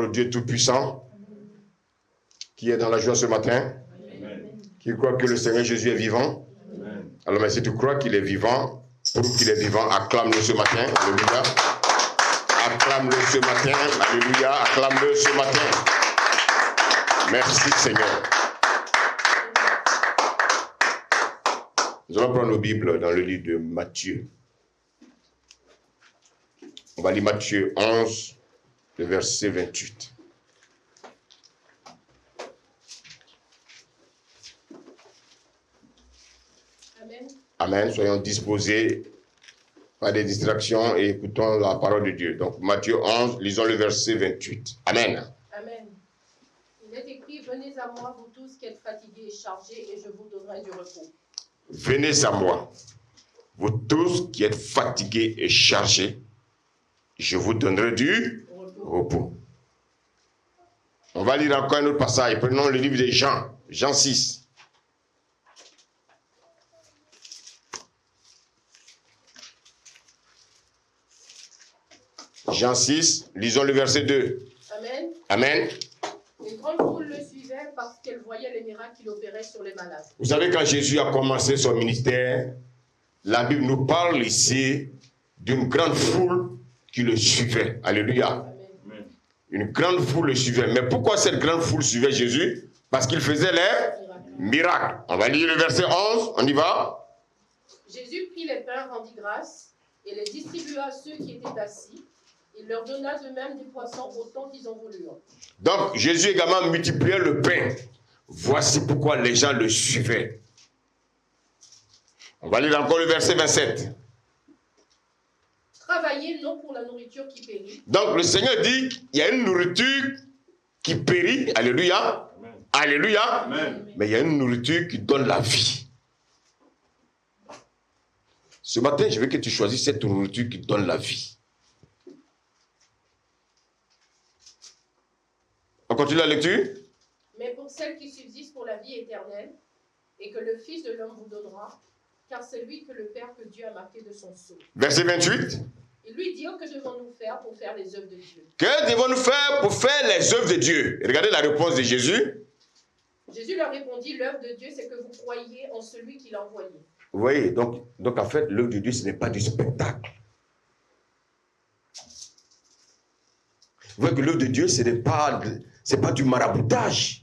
au Dieu Tout-Puissant qui est dans la joie ce matin, qui croit que le Seigneur Jésus est vivant. Alors, mais si tu crois qu'il est vivant, prouve qu'il est vivant, acclame-le ce matin. Alléluia. Acclame-le ce matin. Alléluia. Acclame-le ce matin. Merci Seigneur. Nous allons prendre nos Bibles dans le livre de Matthieu. On va lire Matthieu 11, le verset 28. Amen. Amen. Soyons disposés, pas de distractions et écoutons la parole de Dieu. Donc Matthieu 11, lisons le verset 28. Amen. Amen. Il est écrit, venez à moi, vous tous qui êtes fatigués et chargés, et je vous donnerai du repos. Venez à moi, vous tous qui êtes fatigués et chargés, je vous donnerai du repos. On va lire encore un autre passage. Prenons le livre de Jean, Jean 6. Jean 6, lisons le verset 2. Amen. Amen. Les grandes foules le suivaient parce qu'elles voyaient les miracles qu'il opérait sur les malades. Vous savez, quand Jésus a commencé son ministère, la Bible nous parle ici d'une grande foule qui le suivait. Alléluia. Amen. Une grande foule le suivait. Mais pourquoi cette grande foule suivait Jésus? Parce qu'il faisait les miracles. On va lire le verset 11, on y va. Jésus prit les pains, rendit grâce, et les distribua à ceux qui étaient assis. Il leur donna de même des poissons autant qu'ils en voulurent. Donc Jésus également multipliait le pain. Voici pourquoi les gens le suivaient. On va lire encore le verset 27. Travaillez non pour la nourriture qui périt. Donc le Seigneur dit qu'il y a une nourriture qui périt. Alléluia. Amen. Alléluia. Amen. Mais il y a une nourriture qui donne la vie. Ce matin, je veux que tu choisisses cette nourriture qui donne la vie. On continue la lecture. Mais pour celle qui subsiste pour la vie éternelle, et que le Fils de l'homme vous donnera, car c'est lui que le Père que Dieu a marqué de son sceau. Verset 28. Ils lui dirent, que devons-nous faire pour faire les œuvres de Dieu? Que devons-nous faire pour faire les œuvres de Dieu? Regardez la réponse de Jésus. Jésus leur répondit, l'œuvre de Dieu, c'est que vous croyiez en celui qui l'a envoyé. Vous voyez, donc en fait, l'œuvre de Dieu, ce n'est pas du spectacle. Vous voyez que l'œuvre de Dieu, ce n'est pas du maraboutage.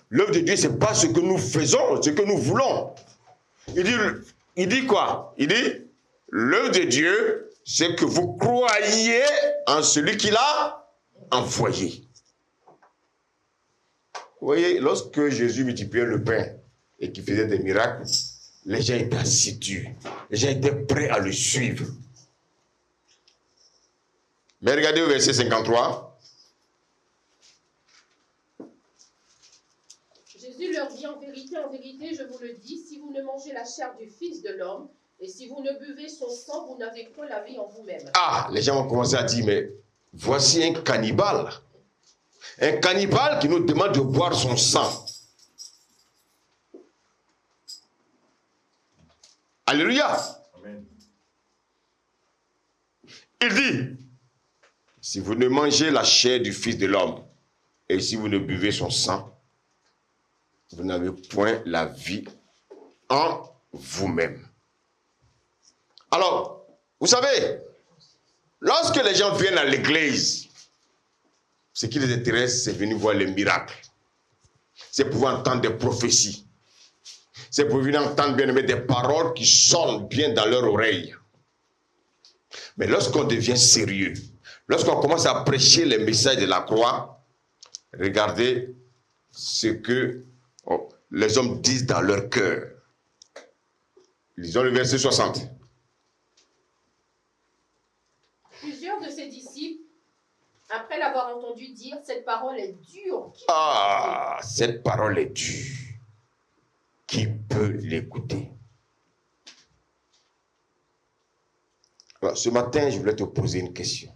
L'œuvre de Dieu, ce n'est pas ce que nous faisons, ce que nous voulons. Il dit quoi? Il dit, l'œuvre de Dieu, c'est que vous croyez en celui qui l'a envoyé. Vous voyez, lorsque Jésus multipliait le pain et qu'il faisait des miracles, les gens étaient assidus. Les gens étaient prêts à le suivre. Mais regardez au verset 53. Jésus leur dit, en vérité, je vous le dis, si vous ne mangez la chair du Fils de l'homme, et si vous ne buvez son sang, vous n'avez point la vie en vous-même. Ah, les gens vont commencer à dire, mais voici un cannibale. Un cannibale qui nous demande de boire son sang. Alléluia. Amen. Il dit, si vous ne mangez la chair du Fils de l'homme, et si vous ne buvez son sang, vous n'avez point la vie en vous-même. Alors, vous savez, lorsque les gens viennent à l'église, ce qui les intéresse, c'est venir voir les miracles. C'est pouvoir entendre des prophéties. C'est pour venir entendre bien des paroles qui sonnent bien dans leur oreille. Mais lorsqu'on devient sérieux, lorsqu'on commence à prêcher les messages de la croix, regardez ce que les hommes disent dans leur cœur. Lisons le verset 60. Plusieurs de ses disciples, après l'avoir entendu dire, cette parole est dure. Ah, cette parole est dure. Qui peut l'écouter? Alors, ce matin, je voulais te poser une question.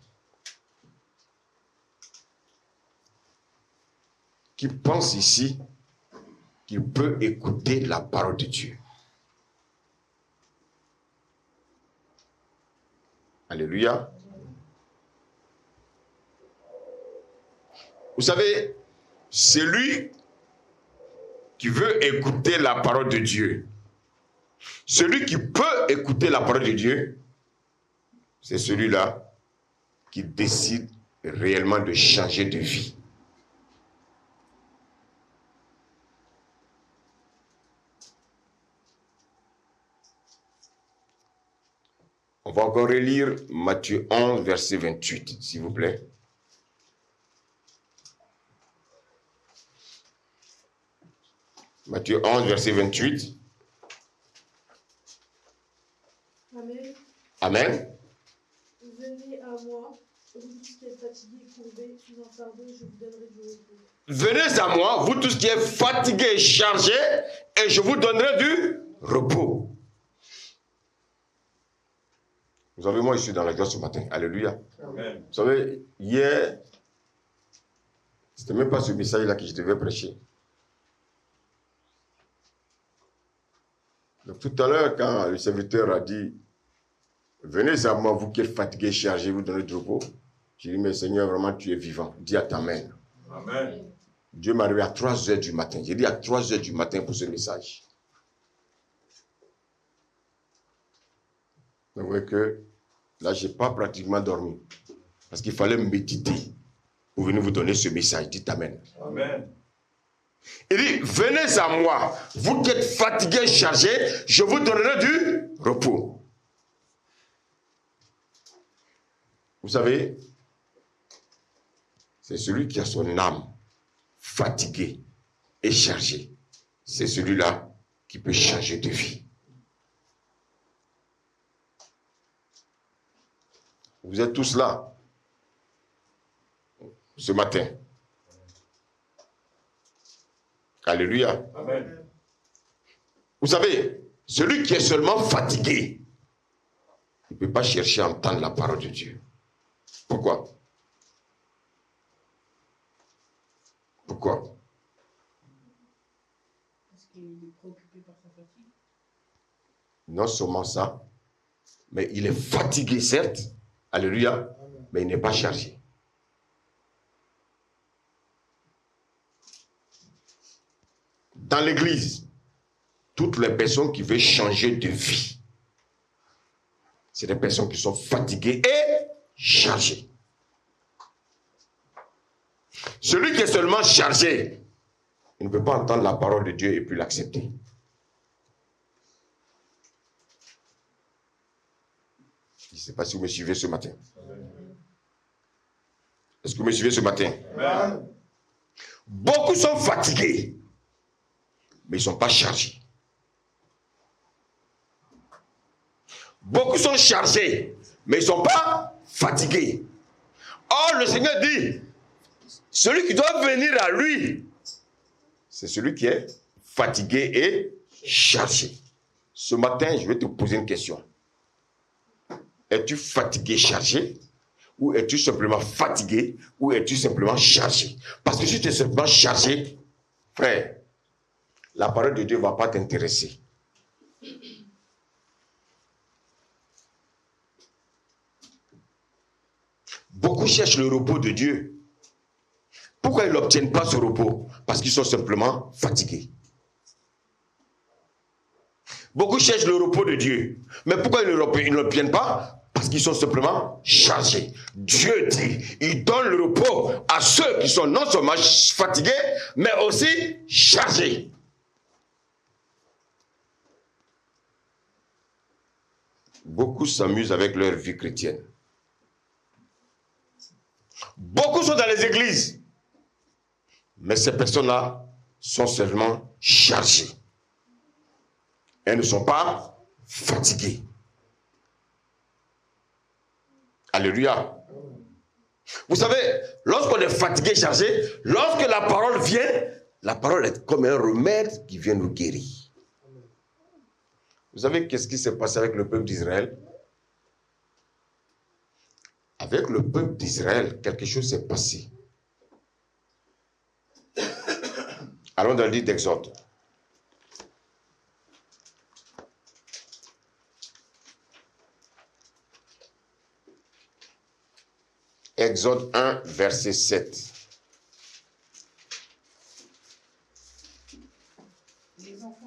Qui pense ici qu'il peut écouter la parole de Dieu? Alléluia. Vous savez, celui qui veut écouter la parole de Dieu, celui qui peut écouter la parole de Dieu, c'est celui-là qui décide réellement de changer de vie. On va encore relire Matthieu 11, verset 28, s'il vous plaît. Matthieu 11, verset 28. Amen. Amen. Venez à moi, vous tous qui êtes fatigués et courbés, sous un fardeau, je vous donnerai du repos. Venez à moi, vous tous qui êtes fatigués et chargés, et je vous donnerai du repos. Vous savez, moi, je suis dans la joie ce matin. Alléluia. Amen. Vous savez, hier, c'était même pas ce message-là que je devais prêcher. Donc, tout à l'heure, quand le serviteur a dit, venez à moi, vous qui êtes fatigués, chargés, vous donnez du repos. J'ai dit, mais Seigneur, vraiment, tu es vivant. Dis à ta main. Amen. Dieu m'est arrivé à 3 heures du matin. J'ai dit à 3 heures du matin pour ce message. Vous voyez que là, je n'ai pas pratiquement dormi. Parce qu'il fallait méditer pour venir vous donner ce message. Dites Amen. Amen. Il dit, venez à moi, vous qui êtes fatigués, chargés, je vous donnerai du repos. Vous savez, c'est celui qui a son âme fatiguée et chargée. C'est celui-là qui peut changer de vie. Vous êtes tous là ce matin. Alléluia. Amen. Vous savez, celui qui est seulement fatigué, il ne peut pas chercher à entendre la parole de Dieu. Pourquoi? Pourquoi? Parce qu'il est préoccupé par sa fatigue. Non seulement ça, mais il est fatigué, certes. Alléluia. Mais il n'est pas chargé. Dans l'église, toutes les personnes qui veulent changer de vie, c'est des personnes qui sont fatiguées et chargées. Celui qui est seulement chargé, il ne peut pas entendre la parole de Dieu et puis l'accepter. Je ne sais pas si vous me suivez ce matin. Est-ce que vous me suivez ce matin? Amen. Beaucoup sont fatigués, mais ils ne sont pas chargés. Beaucoup sont chargés, mais ils ne sont pas fatigués. Or, le Seigneur dit, celui qui doit venir à lui, c'est celui qui est fatigué et chargé. Ce matin, je vais te poser une question. Es-tu fatigué, chargé? Ou es-tu simplement fatigué? Ou es-tu simplement chargé? Parce que si tu es simplement chargé, frère, la parole de Dieu ne va pas t'intéresser. Beaucoup cherchent le repos de Dieu. Pourquoi ils n'obtiennent pas ce repos? Parce qu'ils sont simplement fatigués. Beaucoup cherchent le repos de Dieu. Mais pourquoi ils ne l'obtiennent pas? Parce qu'ils sont simplement chargés. Dieu dit, il donne le repos à ceux qui sont non seulement fatigués, mais aussi chargés. Beaucoup s'amusent avec leur vie chrétienne. Beaucoup sont dans les églises. Mais ces personnes-là sont seulement chargées. Elles ne sont pas fatiguées. Alléluia. Vous savez, lorsqu'on est fatigué, chargé, lorsque la parole vient, la parole est comme un remède qui vient nous guérir. Vous savez qu'est-ce qui s'est passé avec le peuple d'Israël? Avec le peuple d'Israël, quelque chose s'est passé. Allons dans le livre d'Exode. Exode 1, verset 7.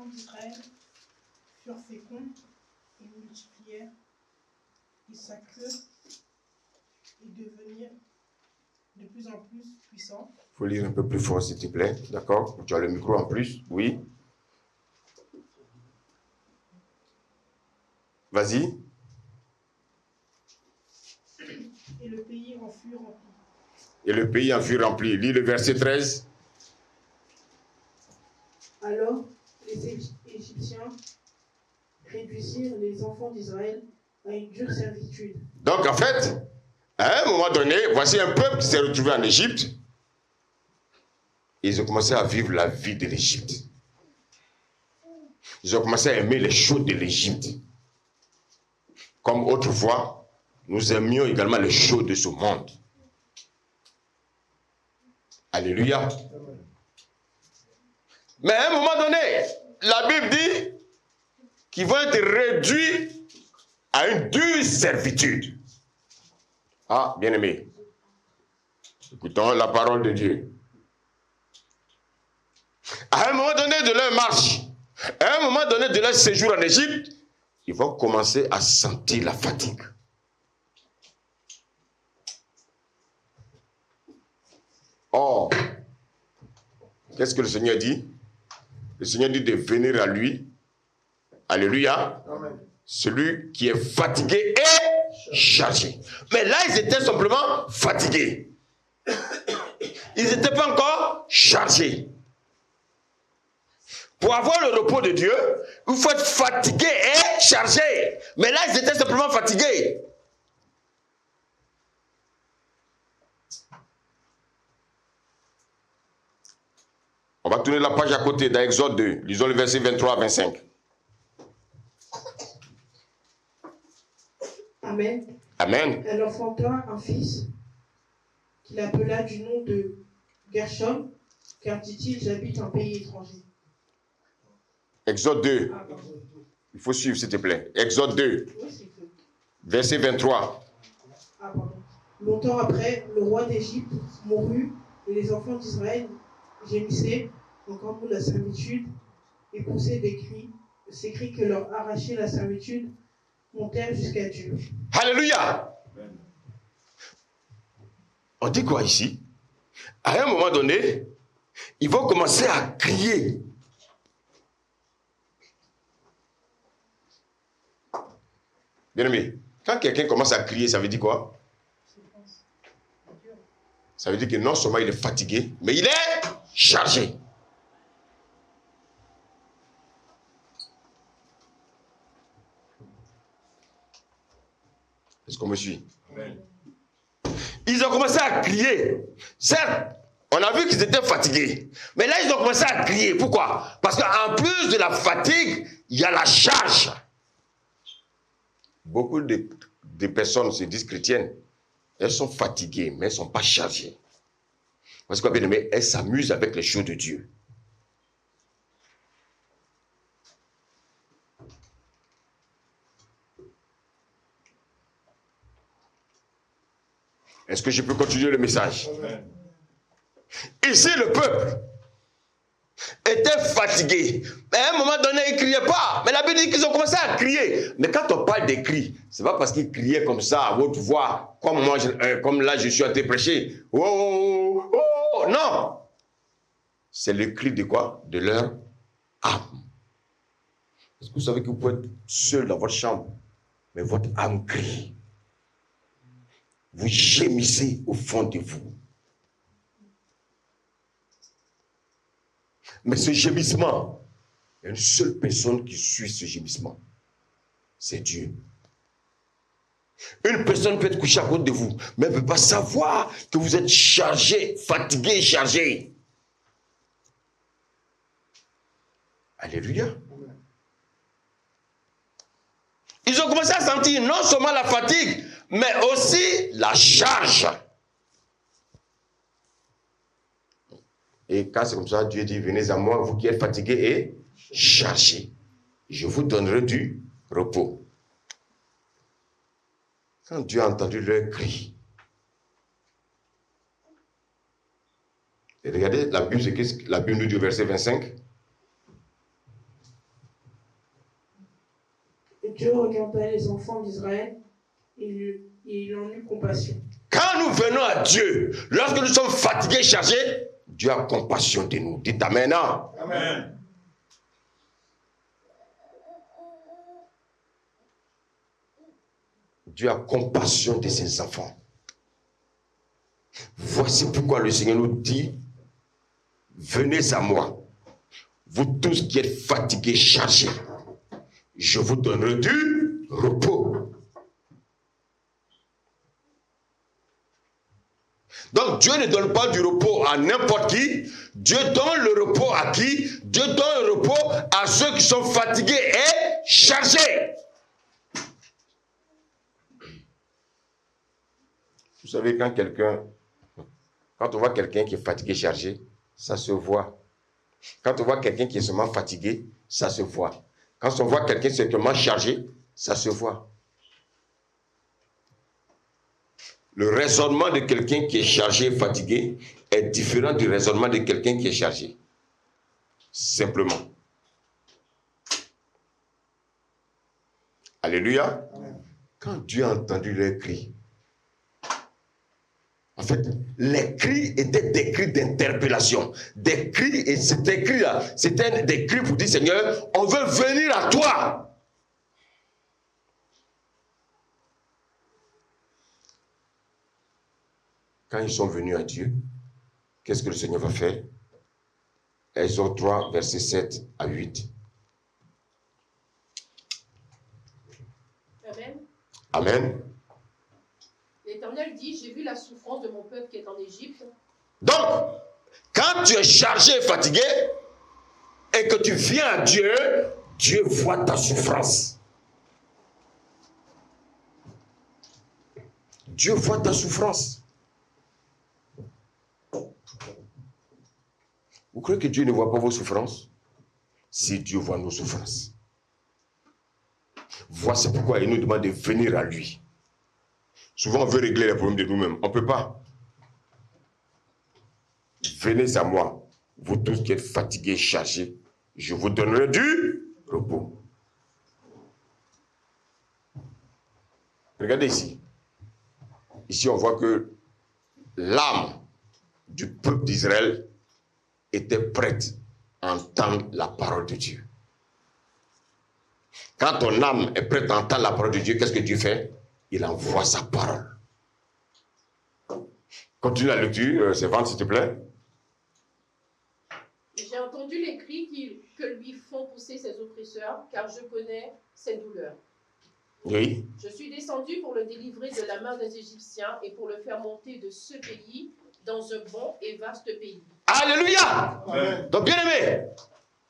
enfants d'Israël furent féconds et multiplièrent, ils s'accrurent et devenirent de plus en plus puissants. Il faut lire un peu plus fort, s'il te plaît. D'accord? Tu as le micro en plus? Oui. Vas-y. Et le pays en fut rempli. Et le pays en fut rempli. Lis le verset 13. Alors les Égyptiens réduisirent les enfants d'Israël à une dure servitude. Donc en fait, à un moment donné, voici un peuple qui s'est retrouvé en Égypte. Ils ont commencé à vivre la vie de l'Égypte. Ils ont commencé à aimer les choses de l'Égypte. Comme autrefois, nous aimions également les choses de ce monde. Alléluia. Mais à un moment donné, la Bible dit qu'ils vont être réduits à une dure servitude. Ah, bien-aimés, écoutons la parole de Dieu. À un moment donné de leur marche, à un moment donné de leur séjour en Égypte, ils vont commencer à sentir la fatigue. Or, qu'est-ce que le Seigneur dit? Le Seigneur dit de venir à lui. Alléluia. Amen. Celui qui est fatigué et chargé. Mais là, ils étaient simplement fatigués. Ils n'étaient pas encore chargés. Pour avoir le repos de Dieu, il faut être fatigué et chargé. Mais là, ils étaient simplement fatigués. On va tourner la page à côté dans Exode 2. Lisons le verset 23 à 25. Amen. Amen. Elle enfanta un fils qu'il appela du nom de Gershom, car dit-il, j'habite un pays étranger. Exode 2. Ah, pardon. Il faut suivre, s'il te plaît. Exode 2, Oui, c'est que. verset 23. Ah, pardon. Longtemps après, le roi d'Égypte mourut et les enfants d'Israël gémissaient encore pour la servitude et poussaient des cris. Ces cris que leur arrachait la servitude montèrent jusqu'à Dieu. Alléluia. On dit quoi ici? À un moment donné, ils vont commencer à crier. Bien-aimé, quand quelqu'un commence à crier, ça veut dire quoi? Ça veut dire que non seulement il est fatigué, mais il est chargé. Est-ce qu'on me suit? Amen. Ils ont commencé à crier. Certes, on a vu qu'ils étaient fatigués. Mais là, ils ont commencé à crier. Pourquoi? Parce qu'en plus de la fatigue, il y a la charge. Beaucoup de personnes se disent chrétiennes. Elles sont fatiguées, mais elles ne sont pas chargées. Parce que, bien aimé, elles s'amusent avec les choses de Dieu. Est-ce que je peux continuer le message? Amen. Ici, le peuple était fatigué. Mais à un moment donné, ils ne criaient pas. Mais la Bible dit qu'ils ont commencé à crier. Mais quand on parle des cris, ce n'est pas parce qu'ils criaient comme ça, à haute voix, comme, moi, comme là, je suis en train de prêcher. Oh, oh, oh, oh, non. C'est le cri de quoi? De leur âme. Est-ce que vous savez que vous pouvez être seul dans votre chambre, mais votre âme crie? Vous gémissez au fond de vous. Mais ce gémissement, il y a une seule personne qui suit ce gémissement. C'est Dieu. Une personne peut être couchée à côté de vous, mais elle ne peut pas savoir que vous êtes chargé, fatigué, chargé. Alléluia. Ils ont commencé à sentir non seulement la fatigue, mais aussi la charge. Et quand c'est comme ça, Dieu dit, venez à moi, vous qui êtes fatigués et chargés. Je vous donnerai du repos. Quand Dieu a entendu leur cri, et regardez la Bible, ce que la Bible nous dit au verset 25. Dieu regarda les enfants d'Israël et il en eut compassion. Quand nous venons à Dieu, lorsque nous sommes fatigués, chargés, Dieu a compassion de nous. Dites Amen. Amen. Dieu a compassion de ses enfants. Voici pourquoi le Seigneur nous dit, venez à moi, vous tous qui êtes fatigués, chargés, je vous donnerai du repos. Donc Dieu ne donne pas du repos à n'importe qui. Dieu donne le repos à qui? Dieu donne le repos à ceux qui sont fatigués et chargés. Vous savez, quand on voit quelqu'un qui est fatigué, chargé, ça se voit. Quand on voit quelqu'un qui est seulement fatigué, ça se voit. Quand on voit quelqu'un qui est seulement chargé, ça se voit. Le raisonnement de quelqu'un qui est chargé et fatigué est différent du raisonnement de quelqu'un qui est chargé. Simplement. Alléluia. Quand Dieu a entendu leurs cris, en fait, les cris étaient des cris d'interpellation. Des cris, et ces cris-là, c'était des cris pour dire, Seigneur, on veut venir à toi. Quand ils sont venus à Dieu, qu'est-ce que le Seigneur va faire? Exode 3, versets 7 à 8. Amen. Amen. L'Éternel dit, j'ai vu la souffrance de mon peuple qui est en Égypte. Donc, quand tu es chargé et fatigué, et que tu viens à Dieu, Dieu voit ta souffrance. Dieu voit ta souffrance. Vous croyez que Dieu ne voit pas vos souffrances? Si Dieu voit nos souffrances. Voici pourquoi il nous demande de venir à lui. Souvent, on veut régler les problèmes de nous-mêmes. On ne peut pas. Venez à moi, vous tous qui êtes fatigués, chargés, je vous donnerai du repos. Regardez ici. Ici, on voit que l'âme du peuple d'Israël était prête à entendre la parole de Dieu. Quand ton âme est prête à entendre la parole de Dieu, qu'est-ce que Dieu fait? Il envoie sa parole. Continue la lecture, Sévante, s'il te plaît. J'ai entendu les cris que lui font pousser ses oppresseurs, car je connais ses douleurs. Oui. Je suis descendu pour le délivrer de la main des Égyptiens et pour le faire monter de ce pays dans un bon et vaste pays. Alléluia. Amen. Donc, bien aimé,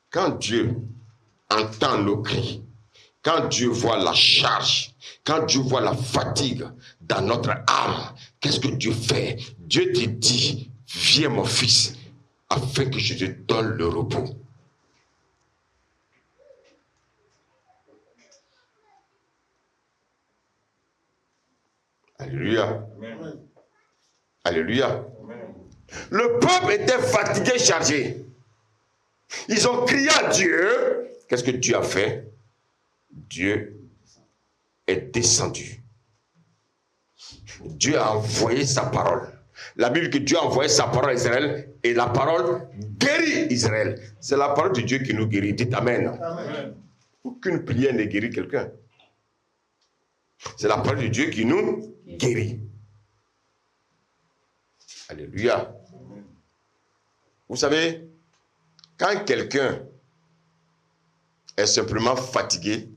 quand Dieu entend nos cris, quand Dieu voit la charge, quand Dieu voit la fatigue dans notre âme, qu'est-ce que Dieu fait? Dieu te dit, viens mon fils, afin que je te donne le repos. Alléluia. Amen. Alléluia. Amen. Le peuple était fatigué, chargé. Ils ont crié à Dieu. Qu'est-ce que Dieu a fait? Dieu est descendu. Dieu a envoyé sa parole. La Bible dit que Dieu a envoyé sa parole à Israël et la parole guérit Israël. C'est la parole de Dieu qui nous guérit. Dites Amen. Amen. Aucune prière ne guérit quelqu'un. C'est la parole de Dieu qui nous guérit. Alléluia. Vous savez, quand quelqu'un est simplement fatigué,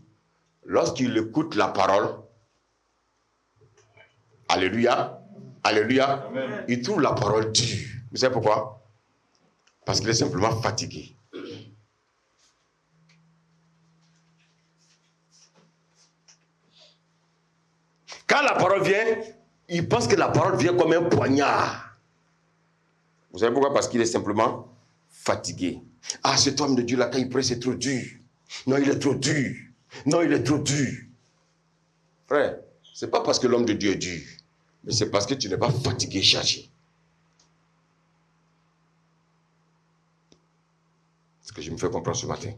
lorsqu'il écoute la parole, alléluia, alléluia, Amen. il trouve la parole dure. Vous savez pourquoi? Parce qu'il est simplement fatigué. Quand la parole vient, il pense que la parole vient comme un poignard. Vous savez pourquoi? Parce qu'il est simplement fatigué. Ah, cet homme de Dieu là, quand il prie, c'est trop dur. Non, il est trop dur. Non, il est trop dur. Frère, c'est pas parce que l'homme de Dieu est dur, mais c'est parce que tu n'es pas fatigué, chargé. Est-ce que je me fais comprendre ce matin?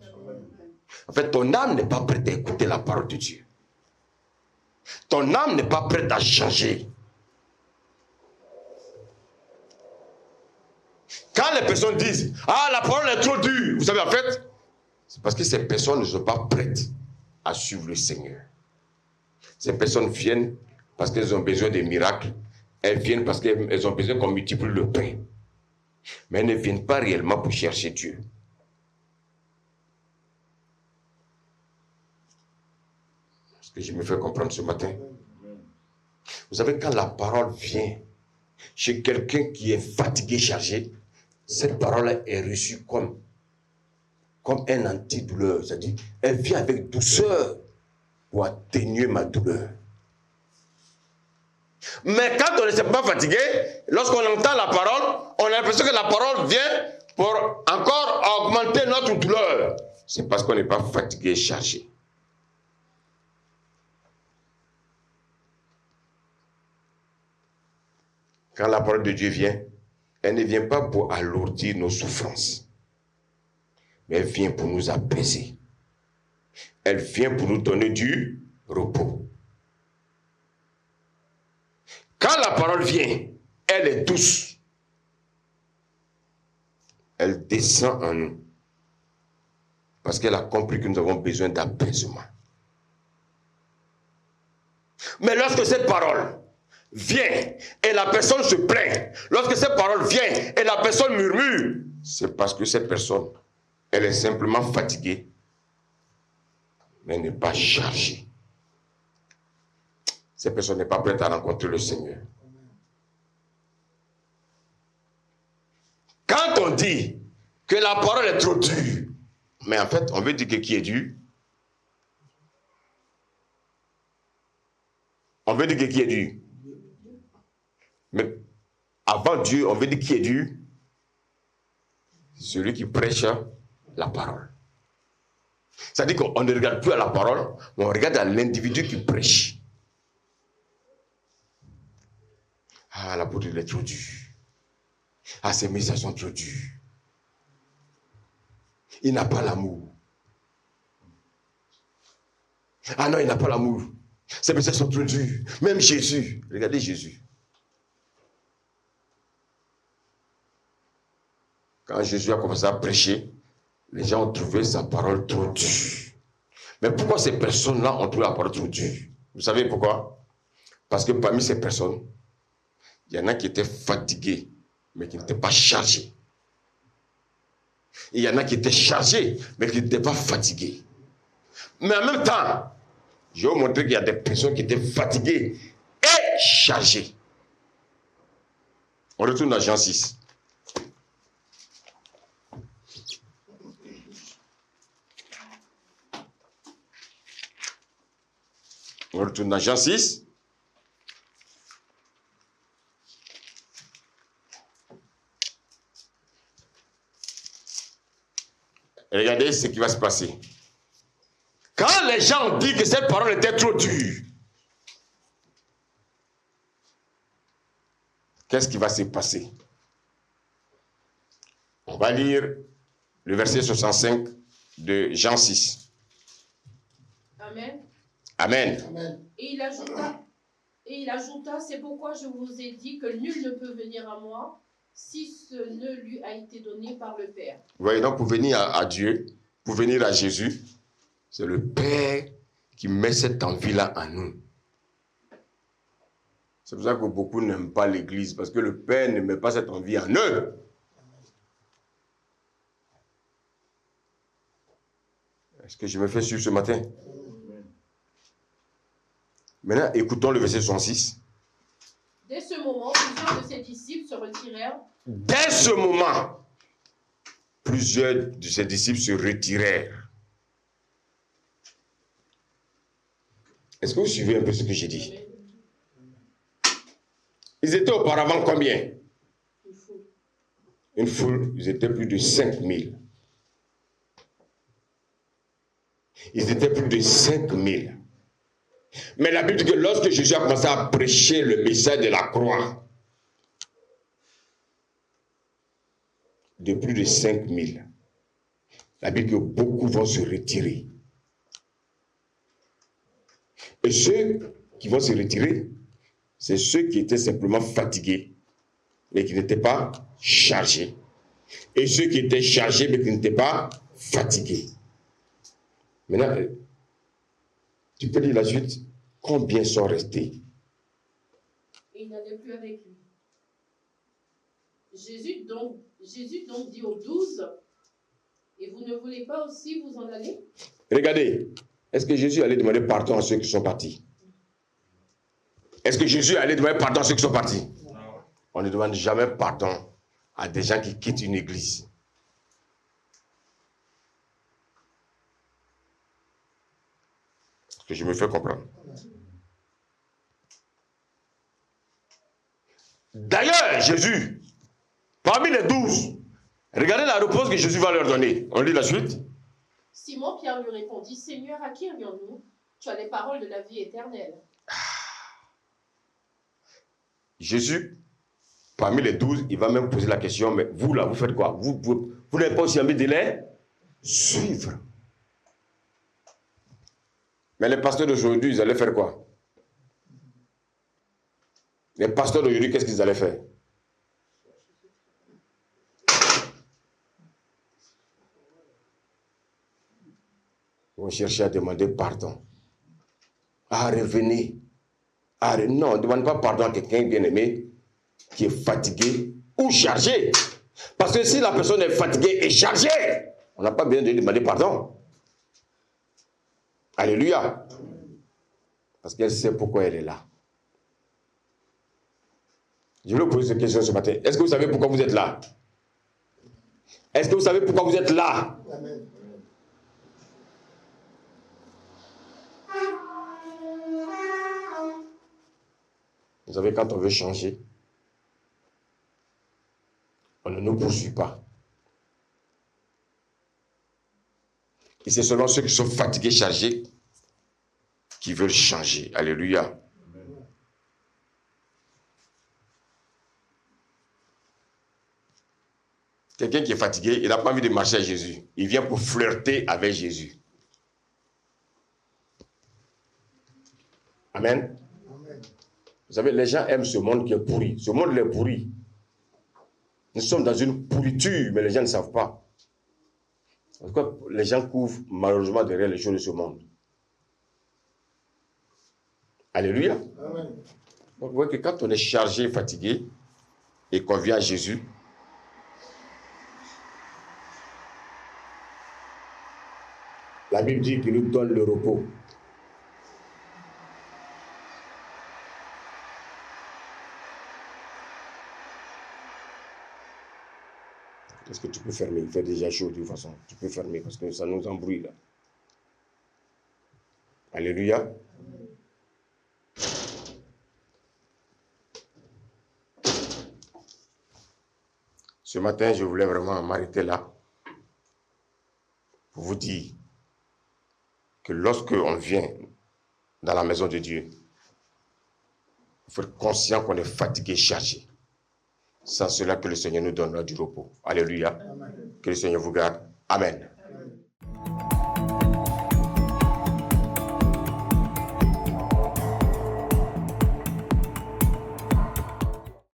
En fait, ton âme n'est pas prête à écouter la parole de Dieu. Ton âme n'est pas prête à changer. Quand les personnes disent « Ah, la parole est trop dure », vous savez, en fait, c'est parce que ces personnes ne sont pas prêtes à suivre le Seigneur. Ces personnes viennent parce qu'elles ont besoin de miracles. Elles viennent parce qu'elles ont besoin qu'on multiplie le pain. Mais elles ne viennent pas réellement pour chercher Dieu. Ce que je me fais comprendre ce matin. Vous savez, quand la parole vient chez quelqu'un qui est fatigué, chargé, cette parole est reçue comme un antidouleur. C'est-à-dire, elle vient avec douceur pour atténuer ma douleur. Mais quand on ne s'est pas fatigué, lorsqu'on entend la parole, on a l'impression que la parole vient pour encore augmenter notre douleur. C'est parce qu'on n'est pas fatigué et chargé. Quand la parole de Dieu vient, elle ne vient pas pour alourdir nos souffrances, mais elle vient pour nous apaiser. Elle vient pour nous donner du repos. Quand la parole vient, elle est douce. Elle descend en nous. Parce qu'elle a compris que nous avons besoin d'apaisement. Mais lorsque cette parole vient et la personne se plaint, lorsque cette parole vient et la personne murmure, c'est parce que cette personne, elle est simplement fatiguée, mais elle n'est pas chargée. Cette personne n'est pas prête à rencontrer le Seigneur. Quand on dit que la parole est trop dure, mais en fait, on veut dire que qui est dur? On veut dire que qui est dur? Mais avant Dieu, on veut dire qui est dur? Celui qui prêche la parole. C'est-à-dire qu'on ne regarde plus à la parole, mais on regarde à l'individu qui prêche. Ah, la l'apôtre est trop dur. Ah, ces messages sont trop durs. Il n'a pas l'amour. Ah non, il n'a pas l'amour. Ces messages sont trop durs. Même Jésus, regardez Jésus. Quand Jésus a commencé à prêcher, les gens ont trouvé sa parole trop dure. Mais pourquoi ces personnes-là ont trouvé la parole trop dure? Vous savez pourquoi? Parce que parmi ces personnes, il y en a qui étaient fatigués, mais qui n'étaient pas chargés. Et il y en a qui étaient chargés, mais qui n'étaient pas fatigués. Mais en même temps, je vais vous montrer qu'il y a des personnes qui étaient fatiguées et chargées. On retourne à Jean 6. On retourne dans Jean 6. Et regardez ce qui va se passer. Quand les gens ont dit que cette parole était trop dure, qu'est-ce qui va se passer? On va lire le verset 65 de Jean 6. Amen. Amen. Amen. Et il ajouta, c'est pourquoi je vous ai dit que nul ne peut venir à moi si ce ne lui a été donné par le Père. Vous voyez, donc pour venir à Dieu, pour venir à Jésus, c'est le Père qui met cette envie-là en nous. C'est pour ça que beaucoup n'aiment pas l'Église, parce que le Père ne met pas cette envie en eux. Est-ce que je me fais suivre ce matin? Maintenant, écoutons le verset 66. Dès ce moment, plusieurs de ses disciples se retirèrent. Dès ce moment, plusieurs de ses disciples se retirèrent. Est-ce que vous suivez un peu ce que j'ai dit? Ils étaient auparavant combien? Une foule, ils étaient plus de 5000. Ils étaient plus de 5000. Mais la Bible dit que lorsque Jésus a commencé à prêcher le message de la croix, de plus de 5000, la Bible dit que beaucoup vont se retirer. Et ceux qui vont se retirer, c'est ceux qui étaient simplement fatigués, mais qui n'étaient pas chargés. Et ceux qui étaient chargés, mais qui n'étaient pas fatigués. Maintenant, tu peux lire la suite. Combien sont restés? Et il n'allait plus avec lui. Jésus donc dit aux 12, et vous ne voulez pas aussi vous en aller? Regardez, est-ce que Jésus allait demander pardon à ceux qui sont partis? Est-ce que Jésus allait demander pardon à ceux qui sont partis? Non. On ne demande jamais pardon à des gens qui quittent une église. Est-ce que je me fais comprendre? D'ailleurs, Jésus, parmi les 12, regardez la réponse que Jésus va leur donner. On lit la suite. Simon Pierre lui répondit, Seigneur, à qui irions-nous? Tu as les paroles de la vie éternelle. Jésus, parmi les 12, il va même poser la question, mais vous là, vous faites quoi? Vous n'avez pas aussi envie de les suivre. Mais les pasteurs d'aujourd'hui, ils allaient faire quoi? Les pasteurs d'aujourd'hui, qu'est-ce qu'ils allaient faire? Ils vont chercher à demander pardon. À revenir. Non, on ne demande pas pardon à quelqu'un bien-aimé qui est fatigué ou chargé. Parce que si la personne est fatiguée et chargée, on n'a pas besoin de lui demander pardon. Alléluia. Parce qu'elle sait pourquoi elle est là. Je vais vous poser cette question ce matin. Est-ce que vous savez pourquoi vous êtes là? Est-ce que vous savez pourquoi vous êtes là? Amen. Vous savez, quand on veut changer, on ne nous poursuit pas. Et c'est seulement ceux qui sont fatigués, chargés, qui veulent changer. Alléluia. Quelqu'un qui est fatigué, il n'a pas envie de marcher à Jésus. Il vient pour flirter avec Jésus. Amen. Amen. Vous savez, les gens aiment ce monde qui est pourri. Ce monde est pourri. Nous sommes dans une pourriture, mais les gens ne savent pas. En tout cas, les gens couvrent malheureusement derrière les choses de ce monde. Alléluia. Amen. Donc, vous voyez que quand on est chargé, fatigué, et qu'on vient à Jésus, la Bible dit qu'il nous donne le repos. Est-ce que tu peux fermer? Il fait déjà chaud de toute façon. Tu peux fermer parce que ça nous embrouille là. Alléluia. Ce matin, je voulais vraiment m'arrêter là pour vous dire que lorsque on vient dans la maison de Dieu, il faut être conscient qu'on est fatigué, chargé. C'est cela que le Seigneur nous donnera du repos. Alléluia. Amen. Que le Seigneur vous garde. Amen.